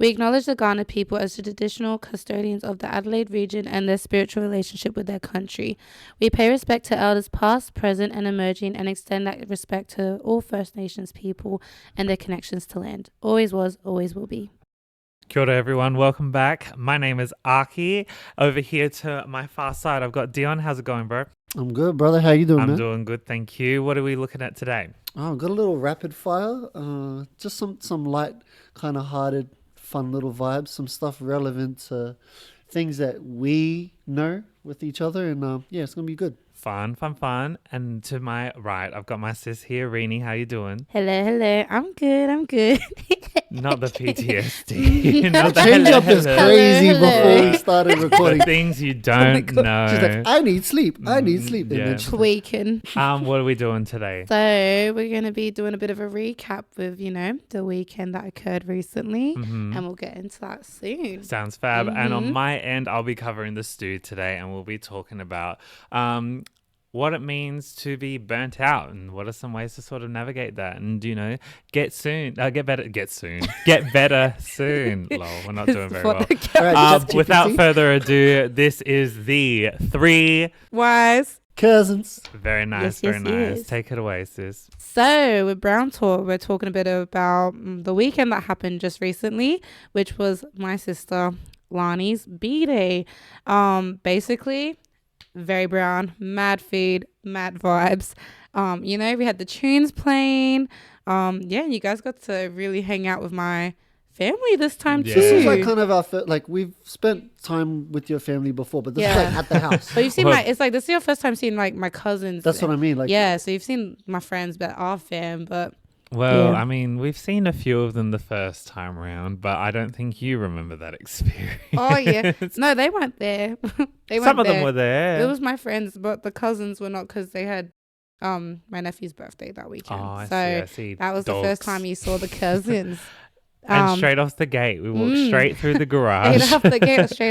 We acknowledge the Ghana people as the traditional custodians of the Adelaide region and their spiritual relationship with their country. We pay respect to elders past, present, and emerging, and extend that respect to all First Nations people and their connections to land. Always was, always will be. Kia ora, everyone. Welcome back. My name is Aki. Over here to my far side, I've got Dion. How's it going, bro? I'm good, brother. How you doing, man? I'm doing good, thank you. What are we looking at today? Oh, I've got a little rapid fire. Just some light, kind of hearted, fun little vibes. Some stuff relevant to things that we know with each other, and yeah, it's gonna be good. Fun. And to my right, I've got my sis here, Rini. How you doing? Hello. I'm good. Not the PTSD. Not the Change up is crazy before we started recording. The things you don't know. She's like, I need sleep. And yeah. then she's like, Tweaking. What are we doing today? So we're going to be doing a bit of a recap with, the weekend that occurred recently. And we'll get into that soon. Sounds fab. And on my end, I'll be covering the stew today, and we'll be talking about what it means to be burnt out and what are some ways to sort of navigate that and, get better soon. Lol, we're not doing very well. Right, without further ado, this is the 3 Wise cousins. Very nice, Yes, very nice. yes. Take it away, sis. So with Brown Talk, we're talking a bit about the weekend that happened just recently, which was my sister Lani's B-Day. Basically, very brown, mad food, mad vibes. We had the tunes playing. You guys got to really hang out with my family this time too. This is like kind of our we've spent time with your family before, but this is like at the house. But you've seen this is your first time seeing like my cousins. That's what I mean. So you've seen my friends, but our fam, but. Well, I mean, we've seen a few of them the first time around, but I don't think you remember that experience. Oh, yeah. No, they weren't there. Some of them were there. It was my friends, but the cousins were not because they had my nephew's birthday that weekend. Oh, I see. That was the first time you saw the cousins. And straight off the gate, we walked straight through the garage. Straight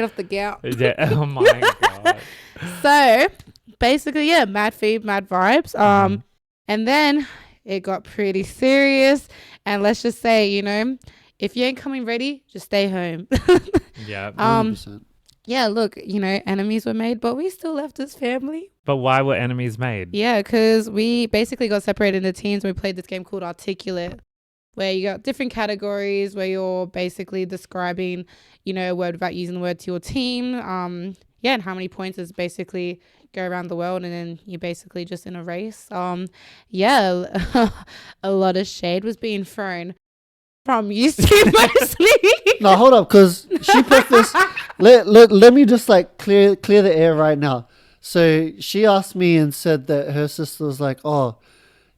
off the gate. Yeah. Oh, my God. So, basically, mad food, mad vibes. And then it got pretty serious, and let's just say, if you ain't coming ready, just stay home. Yeah. 100%. Yeah, look, enemies were made, but we still left as family. But why were enemies made? Yeah, because we basically got separated into teams. We played this game called Articulate, where you got different categories where you're basically describing, a word without using the word to your team. And how many points is basically go around the world, and then you're basically just in a race. A lot of shade was being thrown from you two mostly. No, hold up, because she prefaced. let me just clear the air right now. So she asked me and said that her sister was like, "Oh,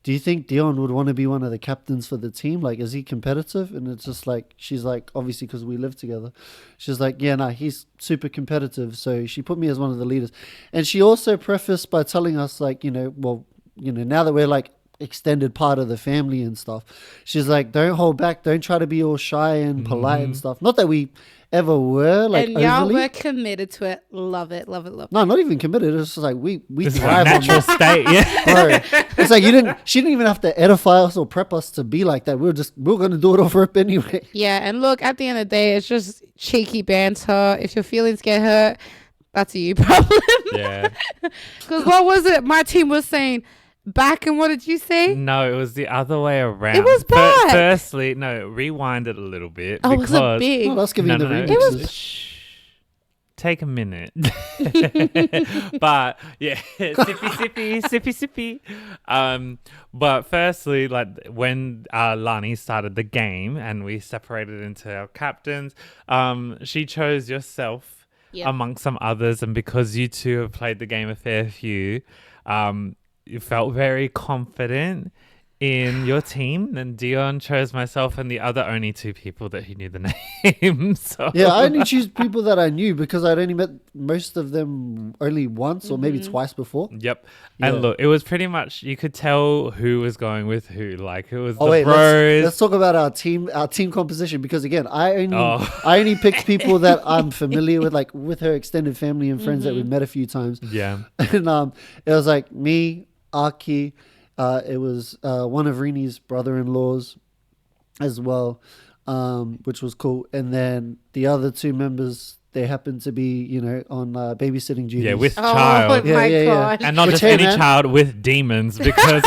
do you think Dion would want to be one of the captains for the team? Like, is he competitive?" And it's just she's like, obviously because we live together. She's like, yeah, no, he's super competitive. So she put me as one of the leaders. And she also prefaced by telling us now that we're extended part of the family and stuff, she's like, don't hold back. Don't try to be all shy and polite and stuff. Not that we ever were and overly. y'all were committed to it. Love it. No, not even committed. It's just we Like thrive natural state. Yeah. Bro, it's she didn't even have to edify us or prep us to be like that. We're going to do it over up anyway. Yeah, and look, at the end of the day, it's just cheeky banter. If your feelings get hurt, that's a you problem. Yeah. Because what was it my team was saying back, and what did you say? No, it was the other way around. It was back. Firstly, no, rewind it a little bit. Oh, was it big? No, that's giving the remixes. It was. Shh. Take a minute. But yeah, sippy. But firstly, when Lani started the game and we separated into our captains, she chose yourself amongst some others, and because you two have played the game a fair few, you felt very confident in your team, and Dion chose myself and the other only 2 people that he knew the names. So. Yeah, I only choose people that I knew because I'd only met most of them only once or maybe twice before. Yep. Yeah. And look, it was pretty much, you could tell who was going with who. Like, it was bros. Bros. Let's talk about our team composition, because again, I only picked people that I'm familiar with, with her extended family and friends that we've met a few times. Yeah. And it was me, Aki. It was one of Rini's brother-in-laws as well. which was cool. And then the other two members, they happened to be, on babysitting duties. Yeah, with Oh child. Yeah, my yeah, yeah. gosh. And not Which, just hey, any man. child, with demons, because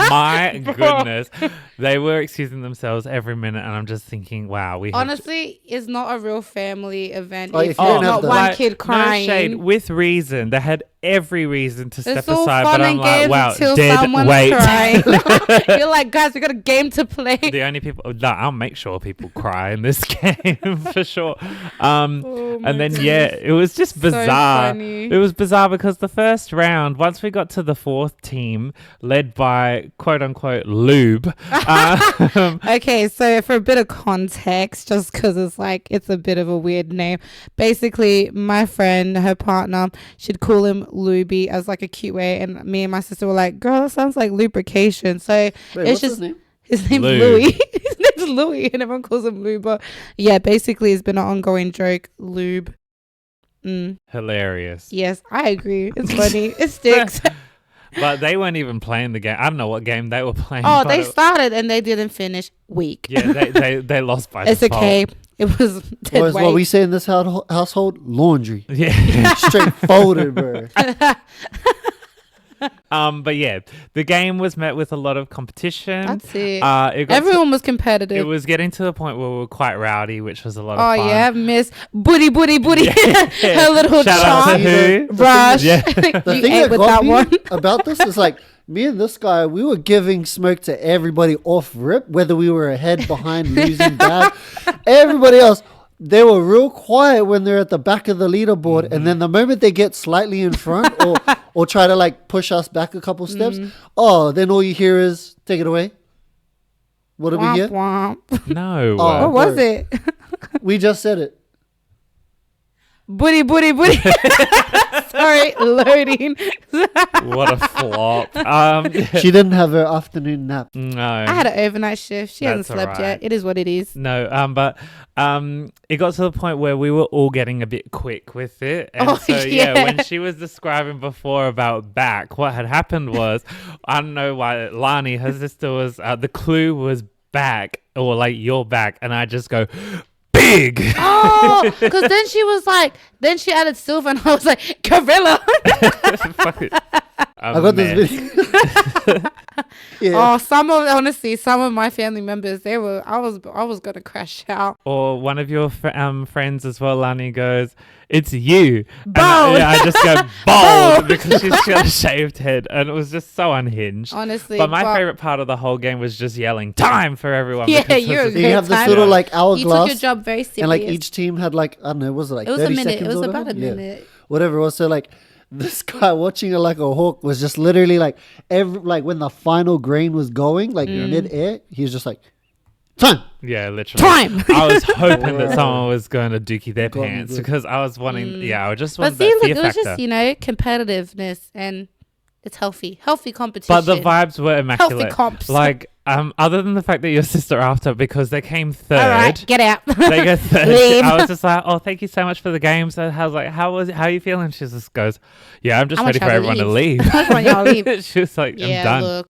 my goodness, they were excusing themselves every minute, and I'm just thinking, wow, we have Honestly, it's not a real family event Oh, if if you you're don't have not the- one like, kid crying. No shade, with reason. They had every reason to step It's all aside, fun but I'm and like, games wow, until dead someone's weight. crying. You're like, guys, we got a game to play. The only people, no, I'll make sure people cry in this game for sure. Oh my And then goodness. it was just So bizarre. funny. It was bizarre because the first round, once we got to the fourth team, led by quote unquote lube. Okay, so for a bit of context, just because it's a bit of a weird name. Basically, my friend, her partner, she'd call him Luby as like a cute way, and me and my sister were like, "Girl, that sounds like lubrication." So Wait, it's what's just his name? his name's Lube. Louis. His name's Louis, and everyone calls him Lube. But yeah, basically, it's been an ongoing joke. Lube. Hilarious. Yes, I agree. It's funny. It sticks. But they weren't even playing the game. I don't know what game they were playing. Oh, but they it- started and they didn't finish. Weak. Yeah, they lost by It's default. okay. It was dead Or is what weight. we say in this household, laundry. Yeah. Straight folded, bro. But yeah, the game was met with a lot of competition. That's it. It got to- Everyone was it competitive. was getting to the point where we were quite rowdy, which was a lot Oh of fun. yeah, Miss Booty her little Shout out to charm. who? Rush. Yeah. The You thing ate that with got that me one. about this is like me and this guy, we were giving smoke to everybody off rip, whether we were ahead, behind, losing, bad. Everybody else, they were real quiet when they're at the back of the leaderboard, and then the moment they get slightly in front or try to like push us back a couple steps, then all you hear is take it away. What did we Womp get? womp. No. Oh. What was bro. it? We just said it. Booty. Sorry, loading. What a flop. She didn't have her afternoon nap. No. I had an overnight shift. She hasn't That's slept alright. yet. It is what it is. No, but it got to the point where we were all getting a bit quick with it. And Oh, so, yeah. when she was describing before about back, what had happened was, I don't know why, Lani, her sister was, the clue was back, or like your back, and I just go, big! Oh, because then she was like, then she added silver, and I was like, gorilla. Fuck it. I got this video. Yeah. Oh, some of my family members, I was gonna crash out. Or one of your friends as well, Lani, goes, it's you. And Bold. I just go, bold, because she's got a shaved head. And it was just so unhinged. Honestly, But my favorite part of the whole game was just yelling time for everyone. Yeah, because you're this a is- You have this time. little like You took hourglass. your job very seriously. And like each team had like, I don't know, was it like it was 30 a minute. seconds It was or about a whatever? Yeah. minute. Whatever it was. So like this guy watching it like a hawk was just literally like when the final grain was going, like mid-air, he was just like, time. Yeah, literally. Time. I was hoping that Wow. someone was going to dookie their Got me pants good. because I was wanting, I just But wanted see, that look, fear it was factor. just competitiveness, and it's healthy competition. But the vibes were immaculate. comps. Like, other than the fact that your sister after, because they came third. All right, get out. They go third. Leave. I was just like, oh, thank you so much for the game. So I was like, how are you feeling? She just goes, yeah, I'm just How ready much for y'all everyone to leave? leave. How much want y'all leave? She was like, I'm done. Look,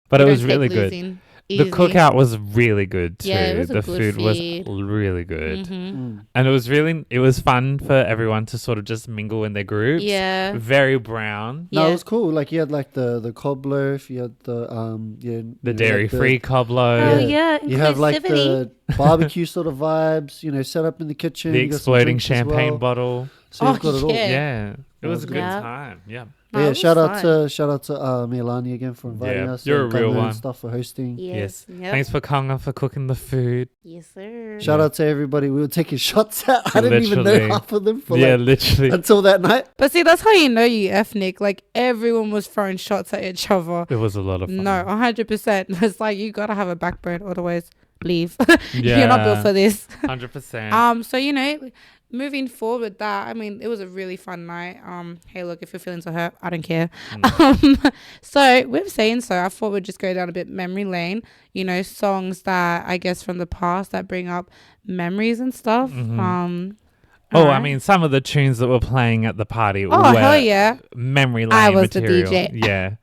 But we it don't was take really good. losing The easy. cookout was really good too. Yeah, it was a the good food was feed. really good. Mhm. And it was fun for everyone to sort of just mingle in their groups. Yeah. Very brown. No, Yeah. it was cool. Like you had like the cob loaf, you had the The dairy free coblo. Oh yeah, You have like inclusivity. the barbecue sort of vibes, set up in the kitchen. The you got some exploding drinks as champagne well. bottle. So you've got it all. Yeah. Yeah. It was a good Yeah. time. Yeah. No, Yeah, it was shout out fun. to Melanie again for inviting Yeah, us. you're and a real Gunnar and one. Stuff for hosting. Yes. Yep. Thanks for Konga for cooking the food. Yes, sir. Shout out to everybody. We were taking shots at. I didn't even Literally. know half of them for Yeah, like, literally. until that night. But see, that's how you know you ethnic. Like everyone was throwing shots at each other. It was a lot of fun. No, 100%. It's like you gotta have a backbone, otherwise leave. Yeah. You're not built for this. 100%. So moving forward with that, I mean, it was a really fun night. Hey, look, if your feelings are hurt, I don't care. So with saying so, I thought we'd just go down a bit memory lane. Songs that I guess from the past that bring up memories and stuff. I alright. mean, some of the tunes that were playing at the party Oh were hell yeah, memory lane I was the material. DJ. Yeah.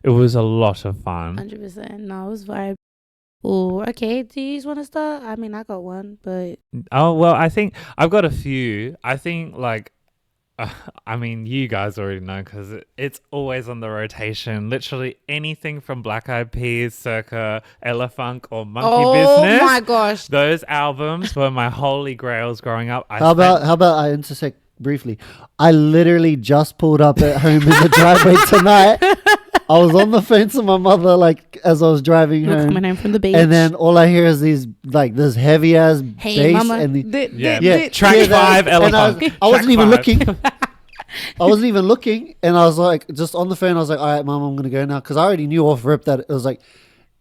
It was a lot of fun. 100%. No, it was vibe. Oh, okay. Do you want to start? I mean, I got one, but Oh, well, I think I've got a few. I think, I mean, you guys already know because it's always on the rotation. Literally anything from Black Eyed Peas, circa Ella Funk, or Monkey oh Business. my gosh. Those albums were my holy grails growing up. How about I intersect briefly? I literally just pulled up at home in the driveway tonight. I was on the phone to my mother, like, as I was driving We're home, coming home from the beach. and then all I hear is these, like, this heavy ass hey, bass, mama. and the, Yeah. Track five, Ella and Funk. I wasn't Track even five. looking. I wasn't even looking, and I was like, just on the phone. I was like, "All right, mom, I'm gonna go now," because I already knew off rip that it was like,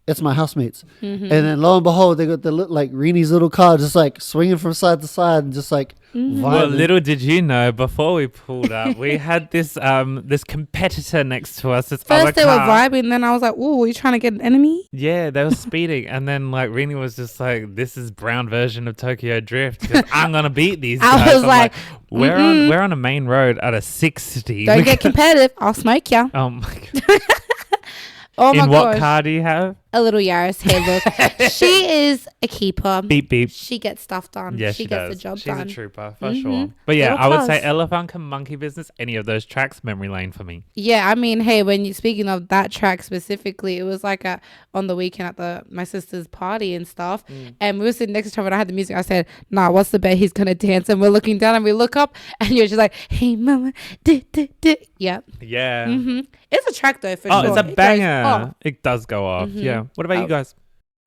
it's my housemates. Mm-hmm. And then lo and behold, they got the like Reenie's little car, just like swinging from side to side, and just like Mm-hmm. Well, vibing. little did you know, before we pulled up, we had this this competitor next to us. This other First they were car. vibing, then I was like, "Ooh, are you trying to get an enemy?" Yeah, they were speeding, and then like Rini was just like, "This is brown version of Tokyo Drift. 'Cause I'm gonna beat these I guys." was I'm like, we're on a main road at a 60. Don't get competitive. I'll smoke ya. Oh my god! Oh my In what gosh. car do you have? A little Yaris. Hey, look. She is a keeper. Beep beep. She gets stuff done. Yeah, she she gets does. the job She's done. a trooper for Mhm. sure. But yeah, Little I would say class. Elephant and Monkey Business. Any of those tracks, memory lane for me. Yeah, I mean, hey, when you speaking of that track specifically, it was like on the weekend at my sister's party and stuff, and we were sitting next to each other and I had the music. I said, "Nah, what's the bet he's gonna dance?" And we're looking down and we look up and you're just like, "Hey, mama, yeah." Yeah. It's a track though for Oh, sure. it's a It goes banger. off. It does go off. Mhm. Yeah. What about you guys?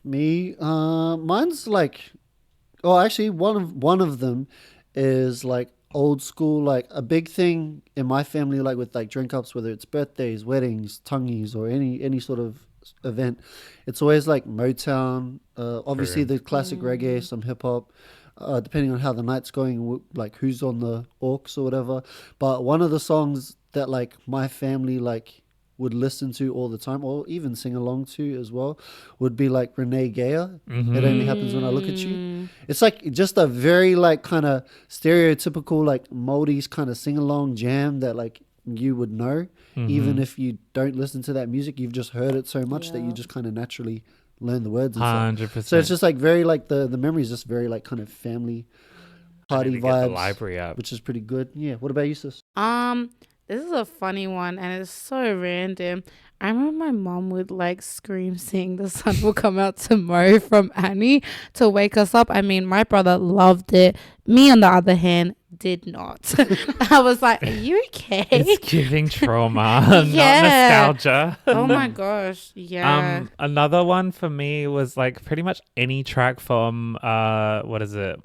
Me, mine's like, oh, actually, one of them is like old school, like a big thing in my family, like with like drink ups, whether it's birthdays, weddings, tongues, or any sort of event. It's always like Motown, obviously the classic reggae, some hip hop. Depending on how the night's going, like who's on the aux or whatever. But one of the songs that like my family like would listen to all the time, or even sing along to as well, would be like Renee Gayer. It only happens when I look at you. It's like just a very like kind of stereotypical like Maldives kind of sing along jam that like you would know, even if you don't listen to that music. You've just heard it so much that you just kind of naturally learn the words and stuff. 100%. So it's just like very like the memory is just very like kind of family party Get the vibes, library up. which is pretty good. Yeah. What about you, sis? This is a funny one and it's so random. I remember my mom would like scream saying the sun will come out tomorrow from Annie to wake us up. I mean, my brother loved it. Me, on the other hand, did not. I was like, "Are you okay?" It's giving trauma, Yeah. not nostalgia. Oh my gosh. Yeah. Another one for me was like pretty much any track from what is it?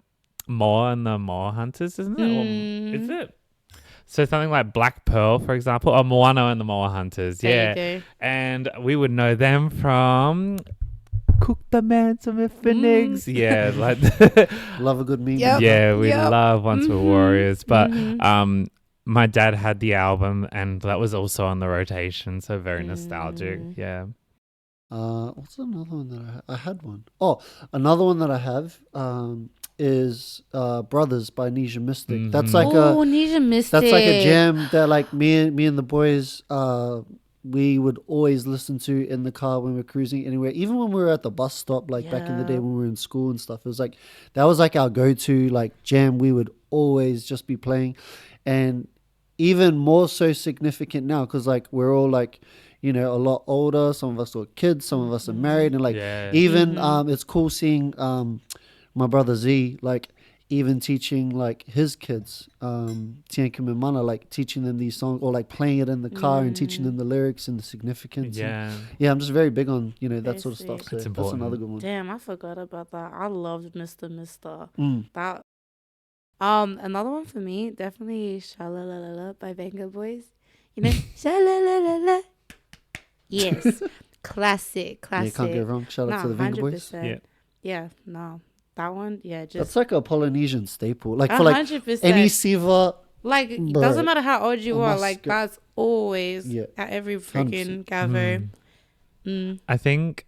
Moore and the Moore Hunters, isn't it? Or, is it? So something like Black Pearl, for example, or Moana and the Moore Hunters. There Yeah. you go. And we would know them from Cook the Man some Phoenix. Yeah, like Love a good meme. Yep. yeah, we Yep. love Once We're Mhm. Warriors. But Mhm. my dad had the album and that was also on the rotation, so very nostalgic. Yeah. What's another one that I had one? Oh, another one that I have is Brothers by Nisha Mystic. That's like Oh, Nisha Mystic. that's like a jam that like me and the boys we would always listen to in the car when we were cruising anywhere, even when we were at the bus stop, like back in the day Yeah. when we were in school and stuff. It was like that was like our go-to like jam. We would always just be playing, and even more so significant now because like we're all like, you know, a lot older. Some of us are kids, some of us are married, and like Yeah. even it's cool seeing my brother Z like even teaching like his kids Tiankim and Mana, like teaching them these songs or like playing it in the car and teaching them the lyrics and the significance. And Yeah. I'm just very big on, you know, that Very sort of stuff. sweet. So It's that's important. another good one. Damn, I forgot about that. I loved Mr. Mister. Mm. That another one for me, definitely Shalalala by Venga Boys. You know, Shalalala. Yes. Classic. Yeah, you can't go wrong. Shout out to the Venga Boys. 100%. Yeah. Yeah, no. That one, yeah, That's just like a Polynesian staple. Like for like 100%. any Siva. Like, it Bro, doesn't matter how old you I are, must like, go- that's always Yeah, at every freaking 100%. gather. I think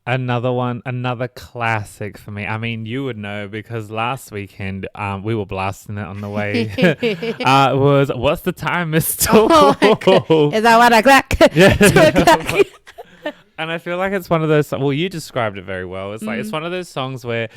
another classic for me. I mean, you would know because last weekend we were blasting it on the way. Was What's the Time, Mr. Oh my God. Is that 1 o'clock? Yeah. 2 o'clock? And I feel like it's one of those. Well, you described it very well. It's like it's one of those songs where,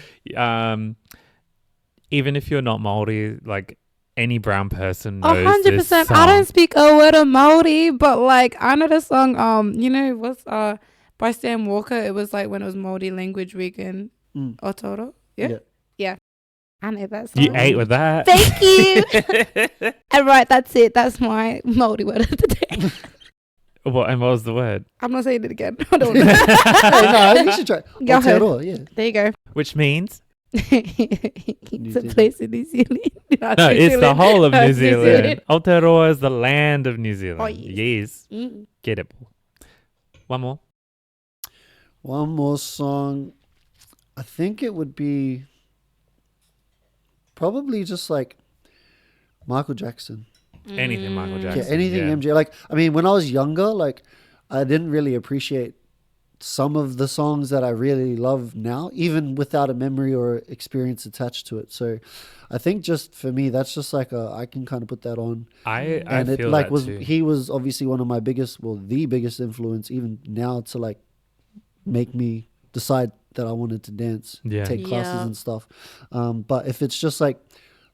even if you're not Maori, like any brown person knows 100%. this song. I don't speak a word of Maori, but like I know the song. You know what's by Sam Walker. It was like when it was Maori Language Week in Otoro. Yeah. I know that song. You ate with that. Thank you. And right, that's it. That's my Maori word of the day. What was the word? I'm not saying it again. I don't know. Hey, no, you should try. Go ahead. Aotearoa, yeah. There you go. Which means It's a place in New Zealand. no, it's the whole of New New Zealand. Zealand. Aotearoa is the land of New Zealand. Oh, yes. Get it. One more. One more song. I think it would be probably just like Michael Jackson. Anything Michael Jackson. Yeah, anything MJ. Like, I mean, when I was younger, like, I didn't really appreciate some of the songs that I really love now, even without a memory or experience attached to it. So I think just for me, that's just like I can kind of put that on. I And it feel like that was too. he was obviously one of my biggest, well, the biggest influence even now to like make me decide that I wanted to dance, take classes Yeah. and stuff. But if it's just like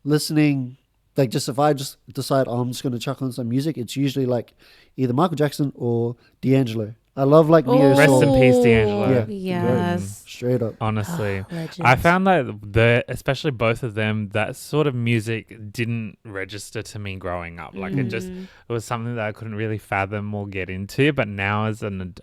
listening, like just if I just decide, oh, I'm just going to chuck on some music, it's usually like either Michael Jackson or D'Angelo. I love like neo Rest soul. in peace, D'Angelo. Yeah. Yes. Straight up. Honestly, Legend. I found that especially both of them, that sort of music didn't register to me growing up. Like it was something that I couldn't really fathom or get into. But now as an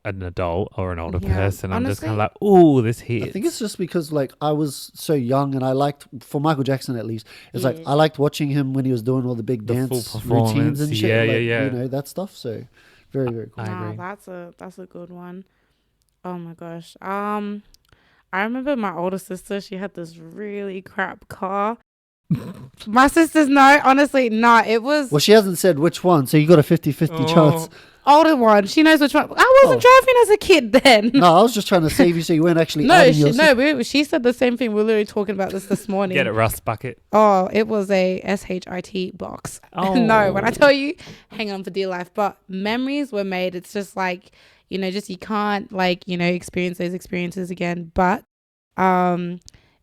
adult or an older Yeah. person, I'm just Honestly, kind of like, ooh, this hits. I think it's just because like I was so young and I liked, for Michael Jackson at least, it's like I liked watching him when he was doing all the big The full dance performance. routines and shit. Yeah, like, yeah. You know, that stuff. So very, very cool. I Wow, agree. that's a good one. Oh my gosh. I remember my older sister, she had this really crap car. My sisters, no, honestly, no, it was Well, she hasn't said which one, so you got a 50-50 chance. older one. She knows which one. I wasn't driving as a kid then. No, I was just trying to save you so you weren't actually No, adding she, your no, she said the same thing. We were literally talking about this morning. Get it, Rust Bucket. Oh, it was a SHIT box. No, when I tell you, hang on for dear life. But memories were made. It's just like, you know, just you can't like, you know, experience those experiences again. But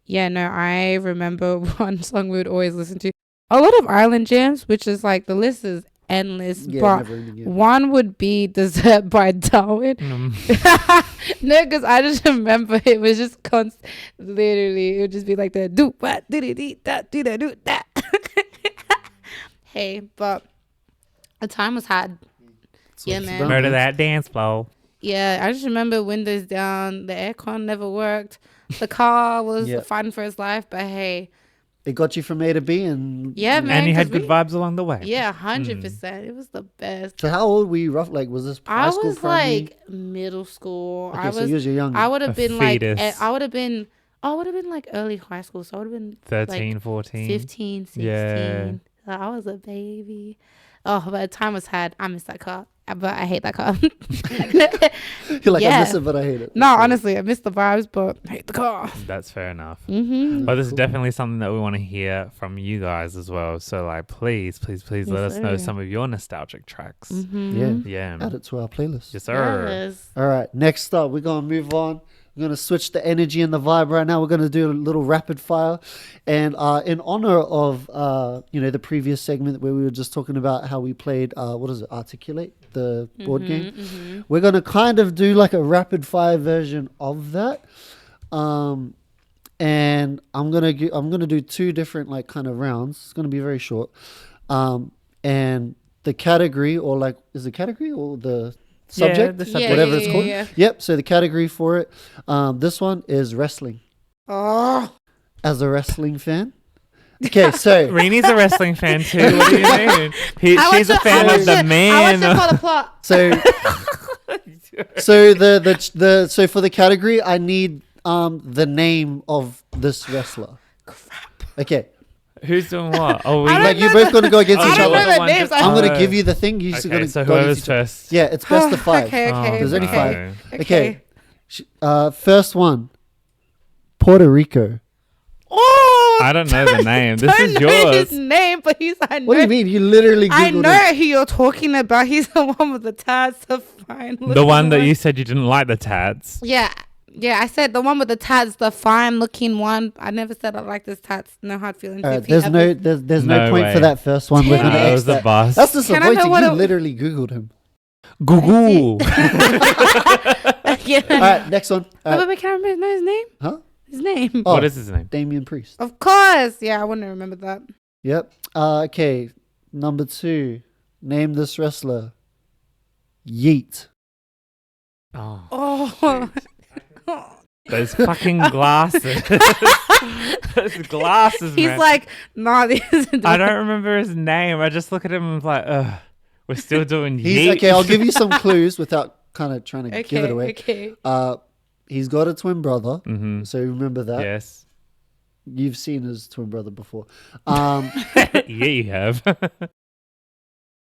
yeah, no, I remember one song we would always listen to. A lot of island jams, which is like the list is endless. Yeah, but never ending, yeah. one would be Dessert by Darwin. No, because I just remember it was just constant. Literally, it would just be like the do what do that do that do that. Hey, but the time was hard. Yeah, it's man. done. Murder that dance floor. Yeah, I just remember windows down. The aircon never worked. The car was Yeah. fighting for its life. But hey, It got you from A to B, and yeah, man. And you had 'cause good vibes along the way. Yeah, 100%. It was the best. So how old were you? Rough, like was this high I school, was primary? like middle school. Okay, I so was. you was young. I would have A been fetus. like. I would have been. I would have been like early high school. So I would have been 13, like 14. 15, 16. Yeah. So I was a baby. Oh, but the time was hard. I miss that car. But I hate that car. You're like, I yeah. miss it, but I hate it. No, honestly, I miss the vibes, but I hate the car. That's fair enough. Mm-hmm. But this is definitely something that we want to hear from you guys as well. So, like, please let us know sir. some of your nostalgic tracks. Mm-hmm. Yeah. Yeah. Add it to our playlist. Yes, sir. Yes. All right, next up, we're going to move on. We're going to switch the energy and the vibe right now. We're going to do a little rapid fire. And in honor of, the previous segment where we were just talking about how we played, Articulate, the board game. We're going to kind of do like a rapid fire version of that. And I'm going to do two different like kind of rounds. It's going to be very short. And the category or like, is the category or the subject, the subject. whatever it's called. Yeah. Yep. So the category for it, this one is wrestling. Oh, As a wrestling fan, okay. So Reenie's a wrestling fan too. What do you mean? She's a fan of the I man. watched it for the plot. so so for the category, I need the name of this wrestler. Crap. Okay, Who's doing what? Oh, we I don't like know you're both going to go against I each don't other. know the names. I'm going to Oh. give you the thing. You're just going Okay, to so go whoever's against each other. first. Yeah, it's best of five. Okay, okay. There's only okay. five. Okay. First one, Puerto Rico. Oh, I don't know the name. This don't is know yours. his name, but I know. What do you mean? You literally Googled I know it. who you're talking about. He's the one with the tats, the fine. The one that you said you didn't like the tats. Yeah. Yeah, I said the one with the tats, the fine looking one. I never said I like this tats. No hard feelings. All right, If he there's ever- there's No no point way. for that first one. We're Damn gonna it. That X was the that. boss. That's Can I know disappointing. what You it- literally Googled him. Google. Yeah. All right, next one. All right. Wait, can I remember his name? Huh? His name. Oh, What is his name? Damien Priest. Of course. Yeah, I wouldn't have remembered that. Yep. Okay. Number 2. Name this wrestler. Yeet. Oh, Oh. those fucking glasses. Those glasses, He's man. like, nah, this isn't. I don't remember his name. I just look at him and I'm like, ugh, we're still doing He's yeet. okay. I'll give you some clues without kind of trying to give it away. Okay. He's got a twin brother. Mm-hmm. So remember that. Yes. You've seen his twin brother before. Yeah, you have.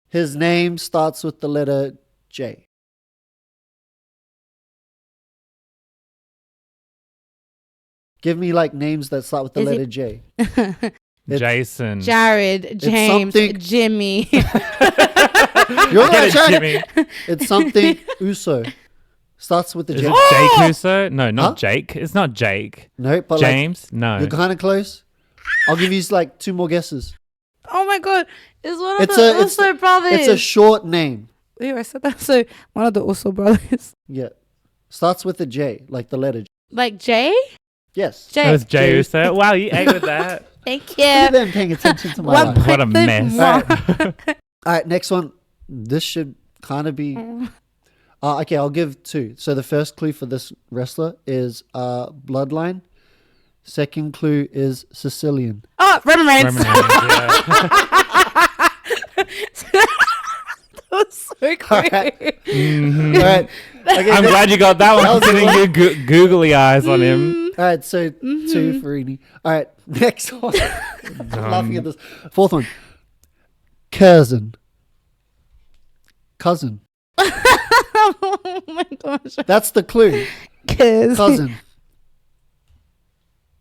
His name starts with the letter J. Give me like names that start with the Is letter it- J. It's- Jason. Jared, James, something- Jimmy. You're Get not it, trying. Jimmy. It's something Uso. Starts with the Is J. it Jake Uso? No, not Huh? Jake. It's not Jake. No, but James? like, No. you're kind of close. I'll give you like 2 more guesses. Oh my god, it's one of It's the a- it's- Uso brothers. It's a short name. Ew, I said that. So one of the Uso brothers, Yeah. Starts with a J, like the letter J. like Jay. Yes. Jay. That was Jay Jay. Uso. Wow, you ate with that. Thank Look at you. them paying attention to my One life. point What a for mess. moi. All right, next one. This should kind of be. Okay, I'll give 2. So the first clue for this wrestler is bloodline. Second clue is Sicilian. Oh, Roman Reigns. Roman Reigns, yeah. That was so quick. Alright. Mhm. All right. Okay, I'm glad you got that That one, was considering you googly eyes on him. All right, so 2 for Rini. All right, next one. I'm laughing at this. Fourth one. Cousin. Cousin. Oh my gosh. That's the clue. Kiss. Cousin.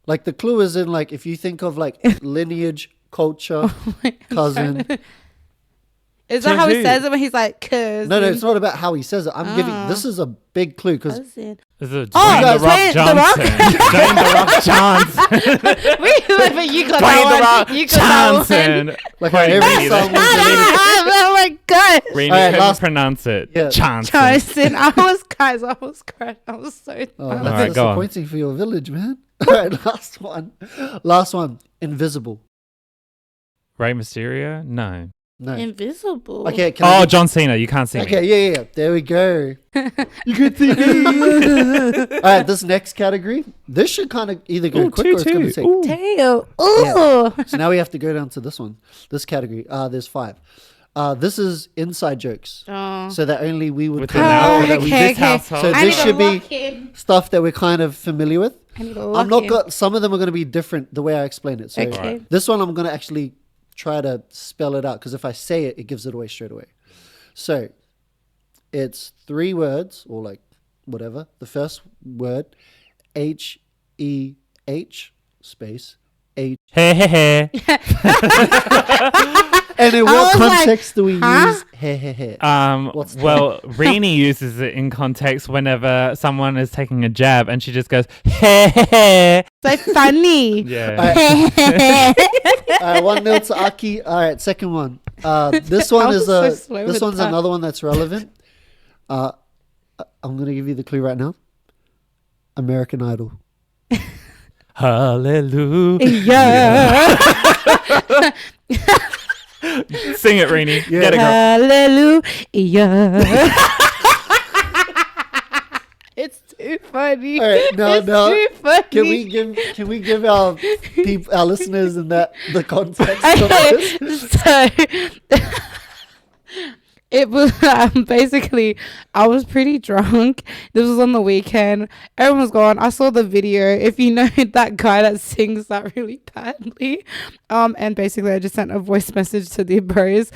Like the clue is in like if you think of like lineage, culture, cousin. Is To that how he who? says it when he's like, cuz? No, it's not about how he says it. I'm giving. Ah. This is a big clue because Cousin. Is it Oh, Dwayne The Rock Dwayne The Rock? Johnson? Dwayne The Rock Johnson. But you got Dwayne The that Rock one. You got that one. Johnson. like Wait, every Rini, song was Oh my god. Rini Alright, couldn't last- pronounce it. Yeah. Johnson. Charleston. I was crushed. I was so Oh, bad. that's Alright, go on. disappointing for your village, man. All right, last one. Last one. Invisible. Rey Mysterio? No. No. Invisible. Okay. Can I Oh, give- John Cena. You can't see Okay. me. Yeah. There we go. You could think. All right. This next category. This should kind of either go Ooh, quick or it's going to 2-2. take. Ooh. Tail. Ooh. So now we have to go down to this one. This category. There's 5. This is inside jokes. Oh. So that only we would Within kind of our know that we okay, this okay. household. So I this need should to be lock in. stuff that we're kind of familiar with. I need to I'm lock not in. got. Some of them are going to be different the way I explain it. So Okay. this one I'm going to actually try to spell it out because if I say it, it gives it away straight away. So it's 3 words or like whatever. The first word, HEH space H. Hey, hey, hey. And in what was like, context do we huh? use he he he? What's that? Well, Rini uses it in context whenever someone is taking a jab and she just goes, hey, hey, hey. So funny. Yeah. All right, 1-0 to Aki. All right, second one. This one was is so slow this with one's that. another one that's relevant. I'm gonna give you the clue right now. American Idol. Hallelujah. Yeah. Sing it, Rini. Yeah. Get it, girl. Hallelujah. It's too funny. All right, no, It's no. too funny. Can we give our our listeners and that the context of Okay, this? so It was basically, I was pretty drunk. This was on the weekend. Everyone was gone. I saw the video. If you know that guy that sings that really badly, and basically I just sent a voice message to the bros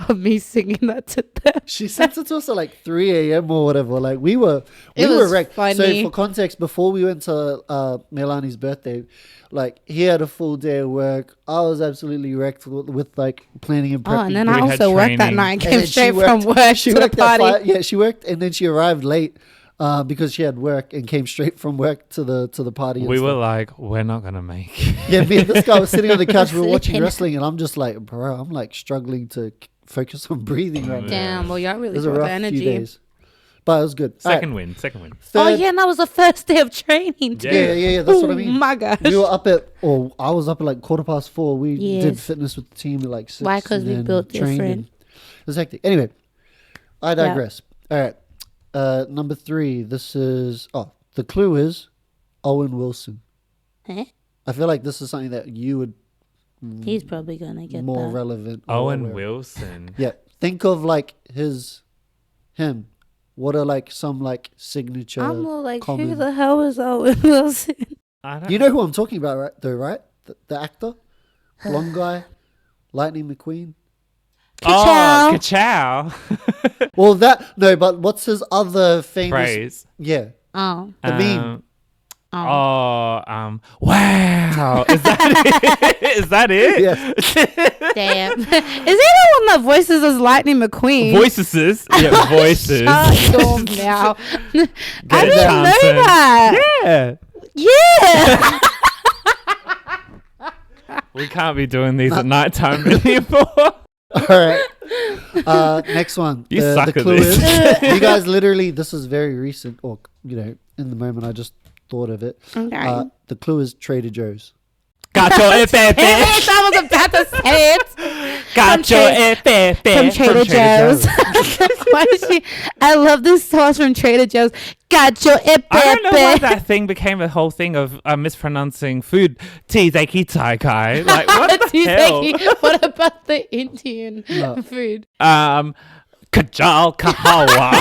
of me singing that to them. She sent it to us at like 3 a.m. or whatever. Like we were was wrecked. So funny. for context, before we went to Melani's birthday, like he had a full day of work. I was absolutely wrecked with like planning and prepping. Oh, and then We I had also worked that training. night. And Came then she straight worked- from work she to the worked at party. Yeah, she worked and then she arrived late because she had work and came straight from work to the party. and We were stuff. like, we're not gonna make it. Yeah, me and this guy was sitting on the couch. We were watching Sleeping. wrestling, and I'm just like, bro, I'm like struggling to focus on breathing right now. Damn, well, y'all It really was a brought the rough few energy. days, but it was good. All right, Second win. Oh, third- yeah, and that was the first day of training, too. yeah. That's what I Oh, mean. my gosh. We were up at, or I was up at like 4:15. We did Yes. fitness with the team at like 6. Why? 'Cause and we then built trained different. and It was hectic. Anyway, I digress. All right, number 3. This is the clue is Owen Wilson. Eh? I feel like this is something that you would He's probably going to get more that. relevant. or Owen aware of. Wilson. Yeah, think of like him. What are like some like signature? I'm more like, who common- the hell is Owen Wilson? I don't You know who I'm talking about, right? Though, right? The actor, blonde guy, Lightning McQueen. Oh, ka-chow. Well, but what's his other famous? Phrase. Yeah, Oh. the meme. Wow. Is that it? Is that it? Yes. Damn. Is he the one that voices as Lightning McQueen? Voices. Yeah, voices. Shut your mouth. I Get didn't know Johnson. that. Yeah. Yeah. We can't be doing these at nighttime anymore. All right. Next one. You the suck at clue this. is you guys literally. This is very recent, or in the moment I just thought of it. Okay. The clue is Trader Joe's. Got your Damn it, I was about to say it. Got your From Trader Joe's. Why is she? I love this sauce from Trader Joe's. Got your I don't know why that thing became a whole thing of mispronouncing food. Tizeki Taikai. Like, what the hell? What about the Indian No. food? Kajal Kahawa.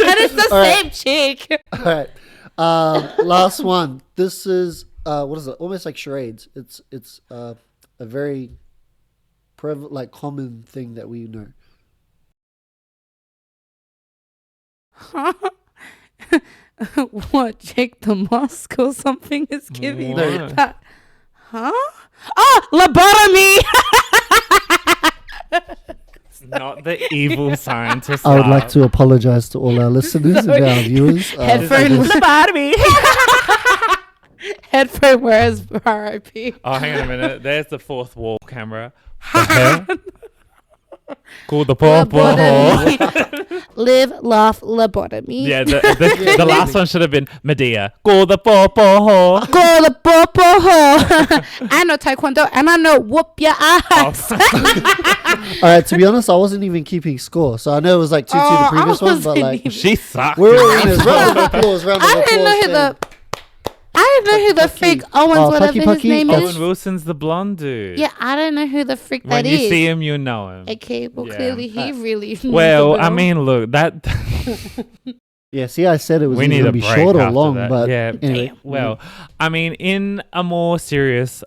And it's the All same right. chick. All right. Last one. This is what is it? Almost like charades. It's a very common thing that we know. What, Jake the Mosque or something is giving What? that? Huh? Oh, lobotomy. Not the evil scientist. I would like to apologize to all our listeners and our viewers. Headphone. Lobotomy. Headphone wearers RIP. Oh, hang on a minute. There's the fourth wall camera. The hell? Called the poor Lobotomy. Live, laugh, lobotomy. Yeah, the last one should have been Medea. Call the poor Go the popo ho. I know Taekwondo and I know whoop your ass. All right. To be honest, I wasn't even keeping score, so I know it was like 2-2 Oh, the previous I one, but wasn't like even- She sucks. we're all in this round of applause. I didn't know who the. I didn't know who the Pucky. freak Owens, Oh, whatever Pucky his Pucky. name Owen is. Wilson's the blonde dude. Yeah, I don't know who the freak When that you is. see him, you know him. Okay, well, Yeah. clearly he really. Well, I mean, look, that Yeah, see, I said it was we either need gonna a be break short or after long, that. but yeah. anyway. Well, I mean, in a more serious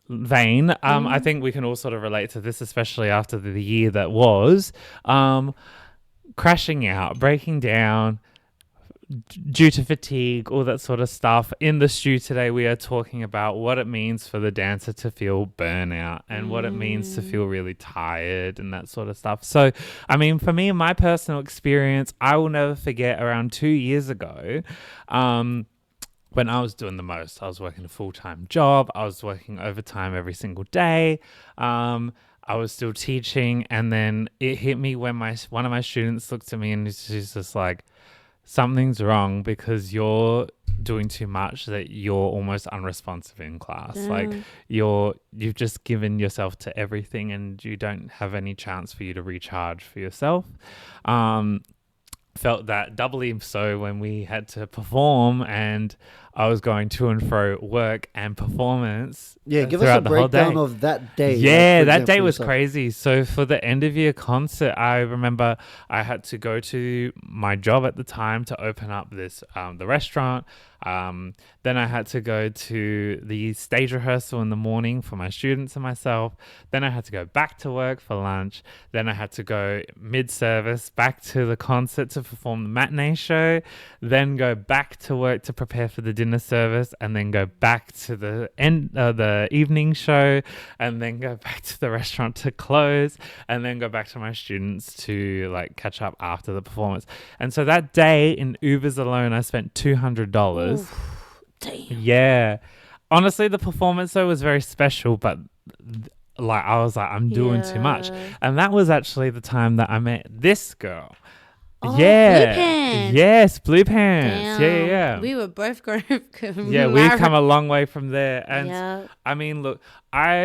vein, I think we can all sort of relate to this, especially after the year that was. Crashing out, breaking down due to fatigue, all that sort of stuff. In the stew today, we are talking about what it means for the dancer to feel burnout and what it means to feel really tired and that sort of stuff. So, I mean, for me, my personal experience, I will never forget around 2 years ago, when I was doing the most. I was working a full-time job. I was working overtime every single day. I was still teaching, and then it hit me when one of my students looked at me and she's just like, something's wrong because you're doing too much, that you're almost unresponsive in class. Like you've just given yourself to everything and you don't have any chance for you to recharge for yourself. Felt that doubly so when we had to perform, and I was going to and fro work and performance. Yeah, give us a throughout the whole breakdown day. of that day. Yeah, for that example, day was yourself. crazy. So for the end of year concert, I remember I had to go to my job at the time to open up this the restaurant. Then I had to go to the stage rehearsal in the morning for my students and myself. Then I had to go back to work for lunch. Then I had to go mid-service back to the concert to perform the matinee show. Then go back to work to prepare for the dinner service, and then go back to the evening show, and then go back to the restaurant to close, and then go back to my students to like catch up after the performance. And so that day in Ubers alone, I spent $200. Damn. Yeah. Honestly, the performance though was very special, but like I was like, I'm doing too much. Yeah. And that was actually the time that I met this girl. Oh, Yeah. Blue Pants. Yes, Blue Pants. Damn. Yeah. We were both going. Yeah, we've come a long way from there. And Yeah. I mean, look, I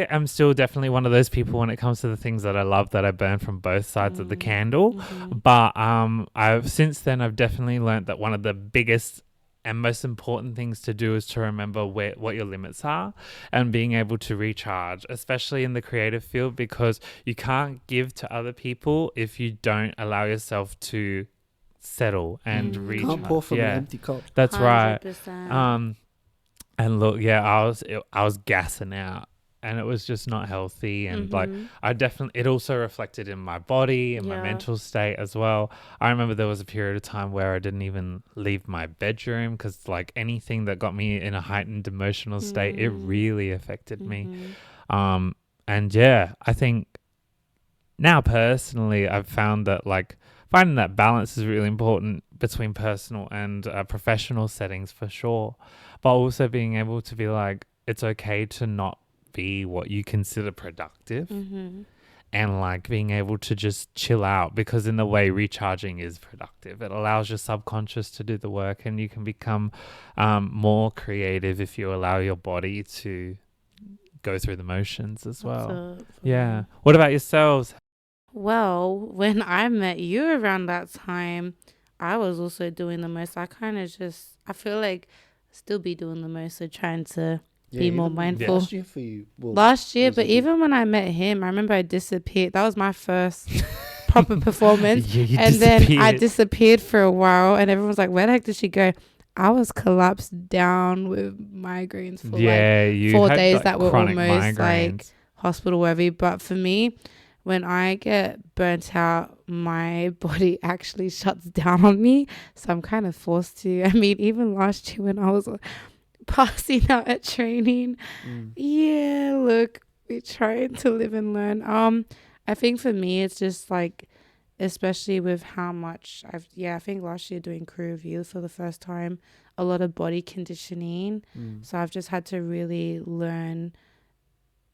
am still definitely one of those people when it comes to the things that I love, that I burn from both sides of the candle. But I've since then I've definitely learned that one of the biggest and most important things to do is to remember what your limits are and being able to recharge, especially in the creative field, because you can't give to other people if you don't allow yourself to settle and recharge. Can't pour from an empty cup. That's right. 100%. And look, yeah, I was gassing out, and it was just not healthy. And like, I definitely, it also reflected in my body and my Yeah. mental state as well. I remember there was a period of time where I didn't even leave my bedroom because like anything that got me in a heightened emotional state, it really affected me. And yeah, I think now personally, I've found that like finding that balance is really important between personal and professional settings for sure. But also being able to be like, it's okay to not be what you consider productive, and like being able to just chill out, because in the way recharging is productive, it allows your subconscious to do the work, and you can become more creative if you allow your body to go through the motions as well. Yeah. What about yourselves? Well, when I met you around that time, I was also doing the most. I feel like still be doing the most, so trying to be more even mindful. Last year for you. Well, Last year, was but it even when I met him, I remember I disappeared. That was my first proper performance. Yeah, you And then I disappeared. disappeared for a while, and everyone was like, where the heck did she go? I was collapsed down with migraines for you 4 had, days like, that were chronic almost like migraines. hospital worthy. But for me, when I get burnt out, my body actually shuts down on me. So I'm kind of forced to. I mean, even last year when I was passing out at training, yeah, look, we're trying to live and learn. I think for me, it's just like, especially with how much I think last year doing crew reviews for the first time, a lot of body conditioning. So I've just had to really learn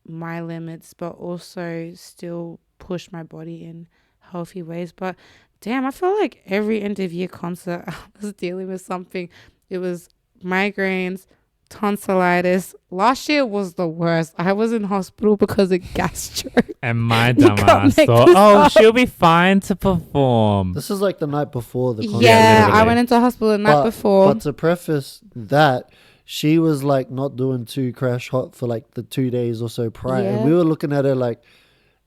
my limits, but also still push my body in healthy ways. But damn, I feel like every end of year concert I was dealing with something. It was migraines, tonsillitis. Last year was the worst. I was in hospital because of gastro. And my You dumb can't ass make thought, this oh, up. she'll be fine to perform. This is like the night before the concert. Yeah, I literally. went into hospital the night before. But to preface that, she was like not doing too crash hot for like the 2 days or so prior. Yeah. And we were looking at her like,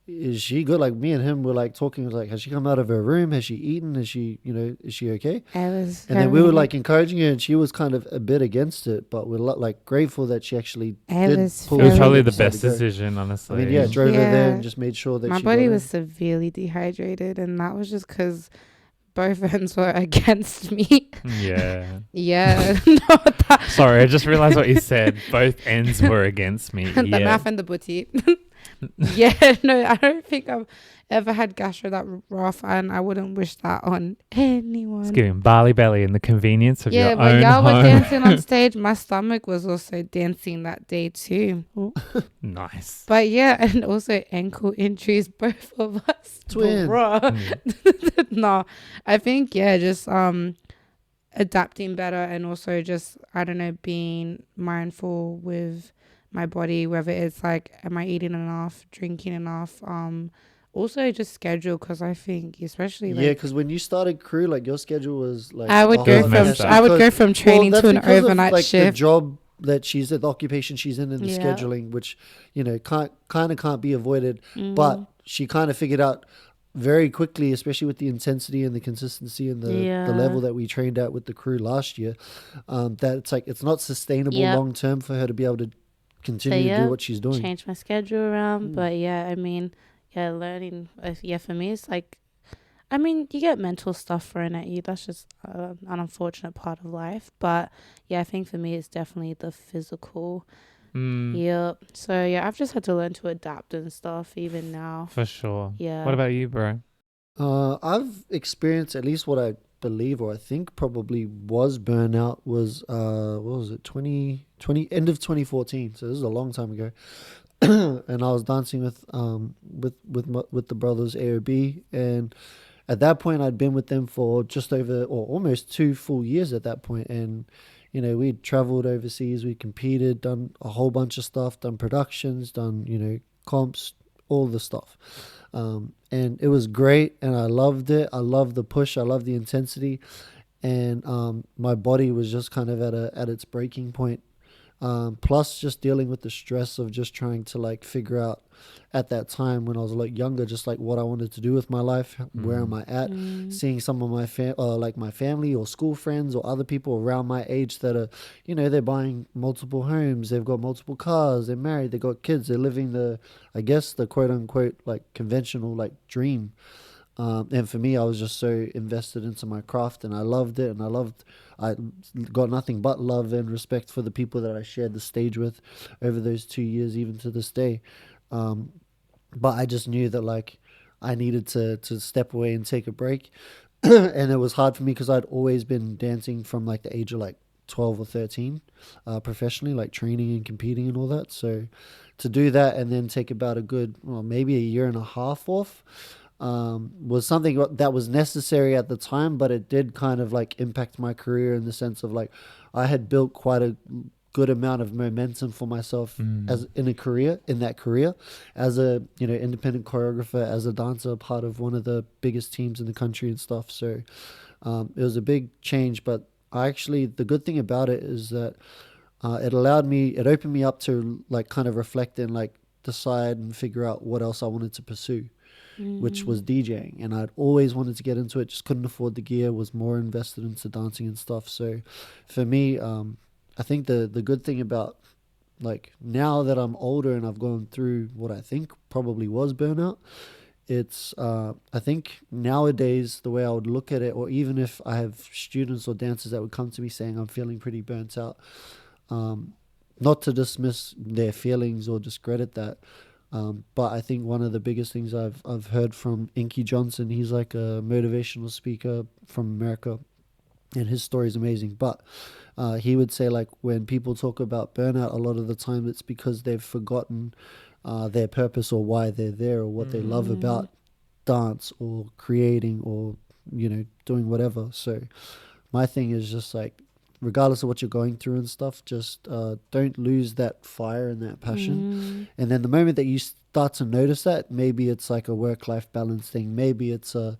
is she good? Like me and him were like talking, like, has she come out of her room? Has she eaten? Is she okay? And then we were like encouraging her, and she was kind of a bit against it, but we're like grateful that she actually did pull It was through probably and the decided best to go. decision, I honestly. mean, yeah, drove her there Yeah. and just made sure that my she body got was in. severely dehydrated, and that was just because both ends were against me. Yeah. Yeah. No, that, Sorry, I just realized what you said. Both ends were against me. the Yeah. mouth and the booty. Yeah, no, I don't think I've ever had gastro that rough, and I wouldn't wish that on anyone. It's giving barley belly and the convenience of Yeah, your but own y'all were home. dancing on stage. My stomach was also dancing that day too. Nice. But yeah, and also ankle injuries, both of us. Twin. Bruh. No, I think just adapting better, and also just, I don't know, being mindful with my body, whether it's like, am I eating enough, drinking enough, Also, just schedule, because I think, especially Yeah, like, because when you started crew, like your schedule was like I a would It was go hot from messed mess up. I would go because, from well, training that's to an because of overnight like the shift. job that she's at, the occupation she's in, and the Yeah. scheduling, which can't be avoided. Mm, But she kind of figured out very quickly, especially with the intensity and the consistency and the yeah. level that we trained at with the crew last year, that it's like it's not sustainable Yep. long term for her to be able to So continue to do yeah, what she's doing. change my schedule around. Mm. But yeah, I mean, yeah, learning. Yeah, for me, it's like, I mean, you get mental stuff thrown at you. That's just an unfortunate part of life. But yeah, I think for me, it's definitely the physical. Mm, Yep. So yeah, I've just had to learn to adapt and stuff even now. for sure. Yeah. What about you, bro? I've experienced at least what I believe or I think probably was burnout was what was it 2020 end of 2014, so this is a long time ago. And I was dancing with the brothers AOB, and at that point I'd been with them for just over or almost 2 full years at that point. And we'd traveled overseas, we competed, done a whole bunch of stuff, done productions, done comps, all the stuff. And it was great, and I loved it. I loved the push, I loved the intensity, and my body was just kind of at its breaking point. Plus, just dealing with the stress of just trying to like figure out at that time when I was a lot younger, just like what I wanted to do with my life, where am I at? Mm. Seeing some of my like my family or school friends or other people around my age that are, they're buying multiple homes, they've got multiple cars, they're married, they've got kids, they're living I guess the quote unquote like conventional like dream. And for me, I was just so invested into my craft, and I loved it, and I got nothing but love and respect for the people that I shared the stage with over those 2 years, even to this day. Um, but I just knew that like I needed to step away and take a break, and it was hard for me because I'd always been dancing from like the age of like 12 or 13, professionally, like training and competing and all that. So to do that and then take about a good, well, maybe a year and a half off, was something that was necessary at the time, but it did kind of like impact my career in the sense of like I had built quite a good amount of momentum for myself as in that career as a independent choreographer, as a dancer, part of one of the biggest teams in the country and stuff. So it was a big change, but the good thing about it is that it opened me up to like kind of reflect and like decide and figure out what else I wanted to pursue, which was DJing. And I'd always wanted to get into it, just couldn't afford the gear, was more invested into dancing and stuff. So for me, I think the good thing about like now that I'm older and I've gone through what I think probably was burnout, it's I think nowadays the way I would look at it, or even if I have students or dancers that would come to me saying I'm feeling pretty burnt out, not to dismiss their feelings or discredit that, but I think one of the biggest things I've heard from Inky Johnson, he's like a motivational speaker from America, and his story is amazing. But he would say like when people talk about burnout, a lot of the time it's because they've forgotten their purpose or why they're there or what they love about dance or creating or doing whatever. So my thing is just like, regardless of what you're going through and stuff, just don't lose that fire and that passion. And then the moment that you start to notice that, maybe it's like a work-life balance thing, maybe it's a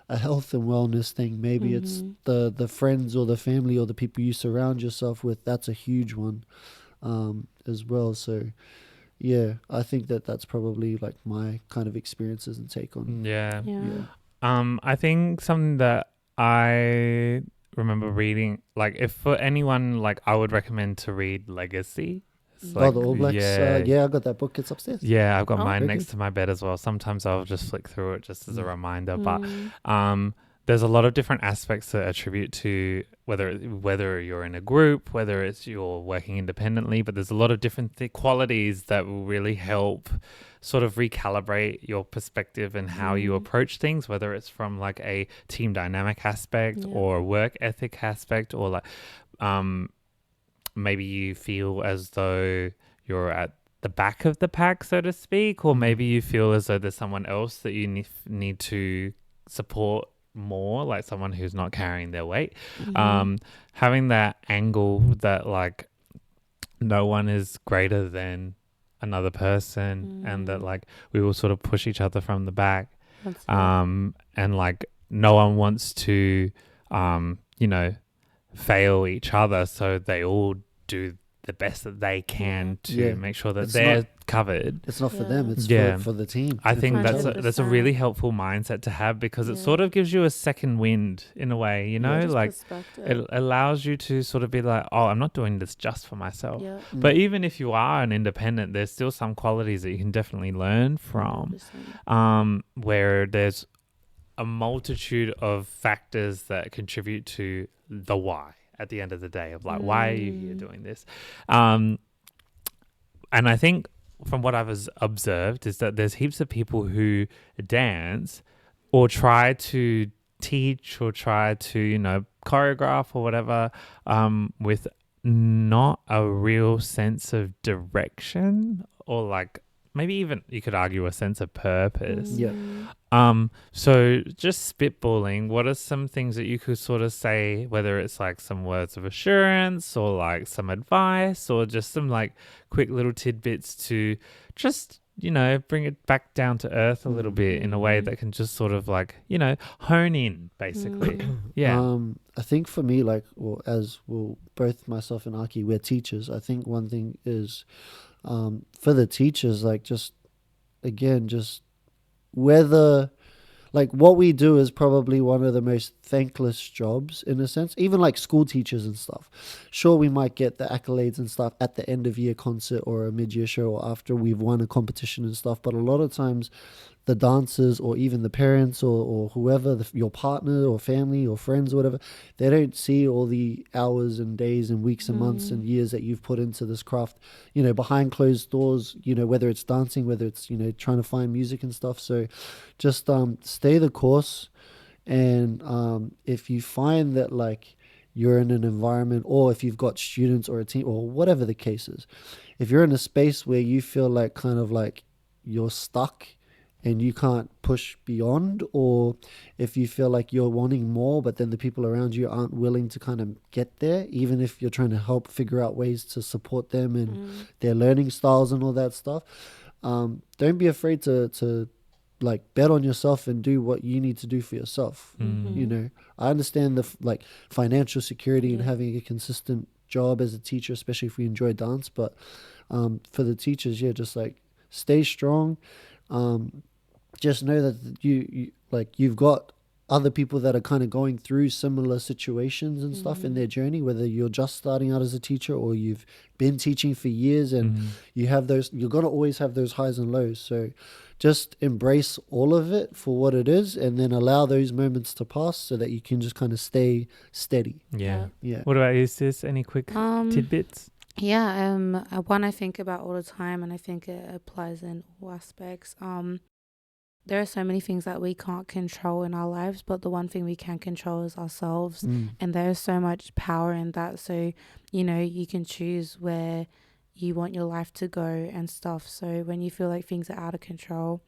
health and wellness thing, maybe it's the friends or the family or the people you surround yourself with. That's a huge one as well. So yeah, I think that's probably like my kind of experiences and take on. Yeah. Yeah. I think something that I remember reading, like if for anyone, like I would recommend to read Legacy. It's The All Blacks. yeah, I got that book. It's upstairs. yeah, I've got Oh. mine Very next good. to my bed as well. Sometimes I'll just flick through it just as a reminder. But Mm. there's a lot of different aspects to attribute to whether you're in a group, whether it's you're working independently. But there's a lot of different qualities that will really help sort of recalibrate your perspective and how you approach things, whether it's from like a team dynamic aspect or a work ethic aspect, or like maybe you feel as though you're at the back of the pack, so to speak, or maybe you feel as though there's someone else that you need to support more, like someone who's not carrying their weight. Having that angle that like no one is greater than another person, and that like we will sort of push each other from the back. That's it. And like no one wants to you know, fail each other, so they all do the best that they can to Yeah. make sure that It's they're not- covered. It's not for Yeah. them. It's Yeah. for the team. I It's think for each other. that's a really 100%. helpful mindset to have, because it Yeah. sort of gives you a second wind in a way, you know, Just like perspective. it allows you to sort of be like, oh, I'm not doing this just for myself. Yeah. But even if you are an independent, there's still some qualities that you can definitely learn from, 100%. where there's a multitude of factors that contribute to the why at the end of the day of like, why are you here doing this? And I think from what I've observed is that there's heaps of people who dance or try to teach or try to, you know, choreograph or whatever, with not a real sense of direction, or like maybe even you could argue a sense of purpose. Yeah. So just spitballing, what are some things that you could sort of say, whether it's like some words of assurance or like some advice or just some like quick little tidbits to just, you know, bring it back down to earth a little bit in a way that can just sort of like, you know, hone in basically. Yeah. I think for me, like, well, as well, both myself and Aki, we're teachers. I think one thing is, for the teachers, like, just again, just whether, like, what we do is probably one of the most thankless jobs in a sense, even like school teachers and stuff. Sure, we might get the accolades and stuff at the end of year concert or a mid-year show or after we've won a competition and stuff, but a lot of times the dancers or even the parents or whoever, your partner or family or friends or whatever, they don't see all the hours and days and weeks and months and years that you've put into this craft, you know, behind closed doors, you know, whether it's dancing, whether it's, you know, trying to find music and stuff. So just stay the course. And if you find that like you're in an environment, or if you've got students or a team or whatever the case is, if you're in a space where you feel like kind of like you're stuck and you can't push beyond, or if you feel like you're wanting more but then the people around you aren't willing to kind of get there, even if you're trying to help figure out ways to support them and their learning styles and all that stuff, don't be afraid to like bet on yourself and do what you need to do for yourself. You know, I understand the like financial security and having a consistent job as a teacher, especially if we enjoy dance, but for the teachers, yeah, just like stay strong. Just know that you like you've got other people that are kind of going through similar situations and stuff in their journey, whether you're just starting out as a teacher or you've been teaching for years, and you have those, you're going to always have those highs and lows. So just embrace all of it for what it is, and then allow those moments to pass so that you can just kind of stay steady. Yeah. Yeah. What about you, sis? Any quick tidbits? Yeah, one I think about all the time, and I think it applies in all aspects. There are so many things that we can't control in our lives, but the one thing we can control is ourselves. And there's so much power in that. So, you know, you can choose where you want your life to go and stuff. So when you feel like things are out of control,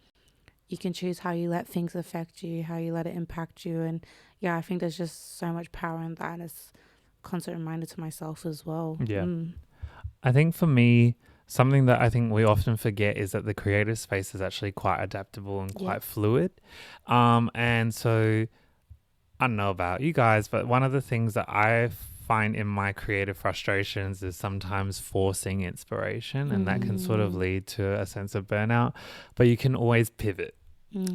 you can choose how you let things affect you, how you let it impact you. And yeah, I think there's just so much power in that. And it's a constant reminder to myself as well. Yeah. I think for me, something that I think we often forget is that the creative space is actually quite adaptable and quite fluid. And so I don't know about you guys, but one of the things that I find in my creative frustrations is sometimes forcing inspiration, and that can sort of lead to a sense of burnout, but you can always pivot.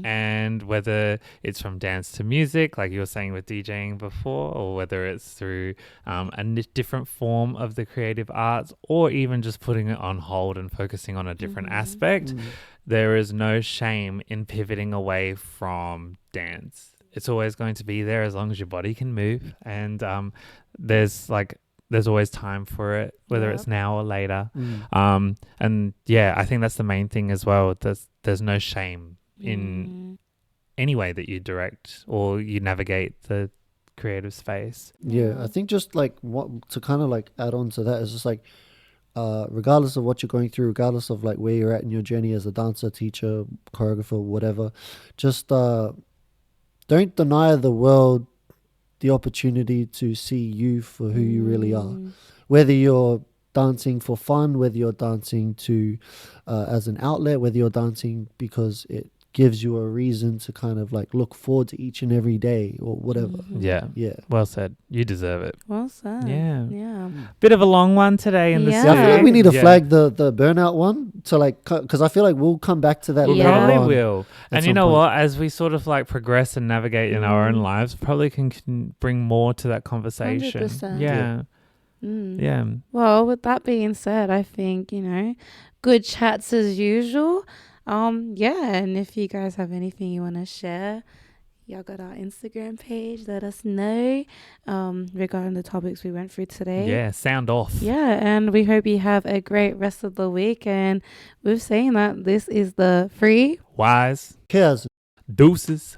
And whether it's from dance to music, like you were saying with DJing before, or whether it's through a different form of the creative arts, or even just putting it on hold and focusing on a different aspect, there is no shame in pivoting away from dance. It's always going to be there as long as your body can move, and there's always time for it, whether it's now or later. And yeah, I think that's the main thing as well. There's no shame in any way that you direct or you navigate the creative space. Yeah, I think just like what to kind of like add on to that is just like regardless of what you're going through, regardless of like where you're at in your journey as a dancer, teacher, choreographer, whatever, just don't deny the world the opportunity to see you for who you really are. Whether you're dancing for fun, whether you're dancing to as an outlet, whether you're dancing because it gives you a reason to kind of like look forward to each and every day or whatever. Yeah. Yeah. Well said. You deserve it. Well said. Yeah. Yeah. Bit of a long one today in the Yeah. Yeah, I feel like we need to Yeah. flag the burnout one to like, because I feel like we'll come back to that We Yeah. later probably on. will. at And you some know point. what? As we sort of like progress and navigate in our own lives, probably can bring more to that conversation. 100%. Yeah. Mm. Yeah. Well, with that being said, I think, good chats as usual. Yeah, and if you guys have anything you want to share, y'all got our Instagram page. Let us know regarding the topics we went through today. Yeah. Sound off. Yeah, and we hope you have a great rest of the week. And with saying that, this is the free Wise. Cares. Deuces.